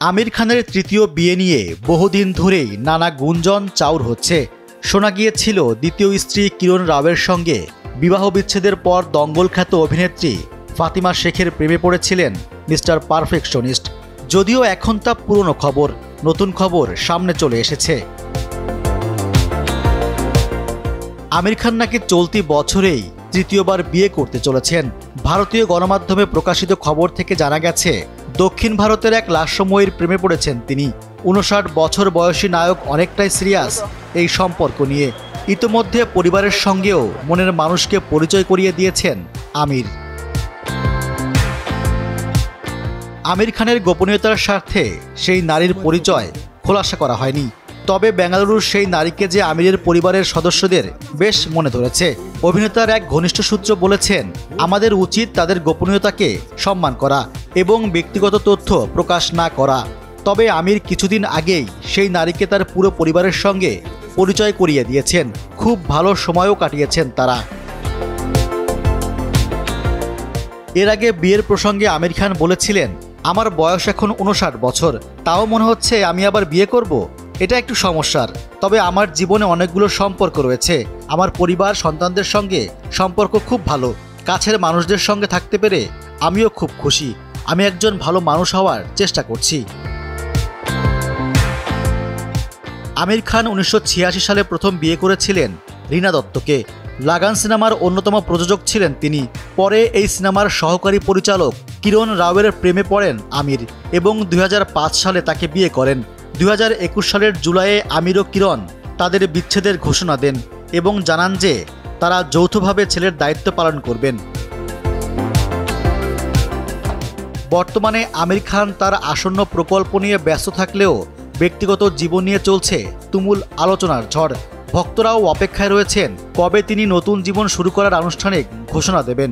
আমির খানের তৃতীয় বিয়ে নিয়ে বহুদিন ধরেই নানা গুঞ্জন চাউর হচ্ছে। শোনা গিয়েছিল দ্বিতীয় স্ত্রী কিরণ রাওয়ের সঙ্গে বিবাহ বিচ্ছেদের পর দঙ্গল খ্যাত অভিনেত্রী ফাতিমা শেখের প্রেমে পড়েছিলেন মিস্টার পারফেকশনিস্ট। যদিও এখন তা পুরনো খবর, নতুন খবর সামনে চলে এসেছে। আমির খান নাকি চলতি বছরেই তৃতীয়বার বিয়ে করতে চলেছেন। ভারতীয় গণমাধ্যমে প্রকাশিত খবর থেকে জানা গেছে, দক্ষিণ ভারতের এক লাস্যময়ীর প্রেমে পড়েছেন তিনি। 59 বছর বয়সী নায়ক অনেকটাই সিরিয়াস এই সম্পর্ক নিয়ে। ইতোমধ্যে পরিবারের সঙ্গেও মনের মানুষকে পরিচয় করিয়ে দিয়েছেন আমির। আমির খানের গোপনীয়তার স্বার্থে সেই নারীর পরিচয় খোলাসা করা হয়নি। তবে বেঙ্গালুরুর সেই নারীকে যে আমিরের পরিবারের সদস্যদের বেশ মনে ধরেছে। অভিনেতার এক ঘনিষ্ঠ সূত্র বলেছেন, আমাদের উচিত তাদের গোপনীয়তাকে সম্মান করা এবং ব্যক্তিগত তথ্য প্রকাশ না করা। তবে আমির কিছুদিন আগেই সেই নারীকে তার পুরো পরিবারের সঙ্গে পরিচয় করিয়ে দিয়েছেন। খুব ভালো সময়ও কাটিয়েছেন তারা। এর আগে বিয়ের প্রসঙ্গে আমির খান বলেছিলেন, আমার বয়স এখন 59 বছর, তাও মনে হচ্ছে আমি আবার বিয়ে করব। এটা একটু সমস্যার, তবে আমার জীবনে অনেকগুলো সম্পর্ক রয়েছে। আমার পরিবার সন্তানদের সঙ্গে সম্পর্ক খুব ভালো। কাছের মানুষদের সঙ্গে থাকতে পেরে আমিও খুব খুশি। আমি একজন ভালো মানুষ হওয়ার চেষ্টা করছি। আমির খান 1986 সালে প্রথম বিয়ে করেছিলেন রীনা দত্তকে। লাগান সিনেমার অন্যতম প্রযোজক ছিলেন তিনি। পরে এই সিনেমার সহকারী পরিচালক কিরণ রাওয়ের প্রেমে পড়েন আমির এবং 2005 সালে তাকে বিয়ে করেন। 2021 সালের জুলাইয়ে আমির ও কিরণ তাদের বিচ্ছেদের ঘোষণা দেন এবং জানান যে তারা যৌথভাবে ছেলের দায়িত্ব পালন করবেন। বর্তমানে আমির খান তার আসন্ন প্রকল্প নিয়ে ব্যস্ত থাকলেও ব্যক্তিগত জীবন নিয়ে চলছে তুমুল আলোচনার ঝড়। ভক্তরাও অপেক্ষায় রয়েছেন কবে তিনি নতুন জীবন শুরু করার আনুষ্ঠানিক ঘোষণা দেবেন।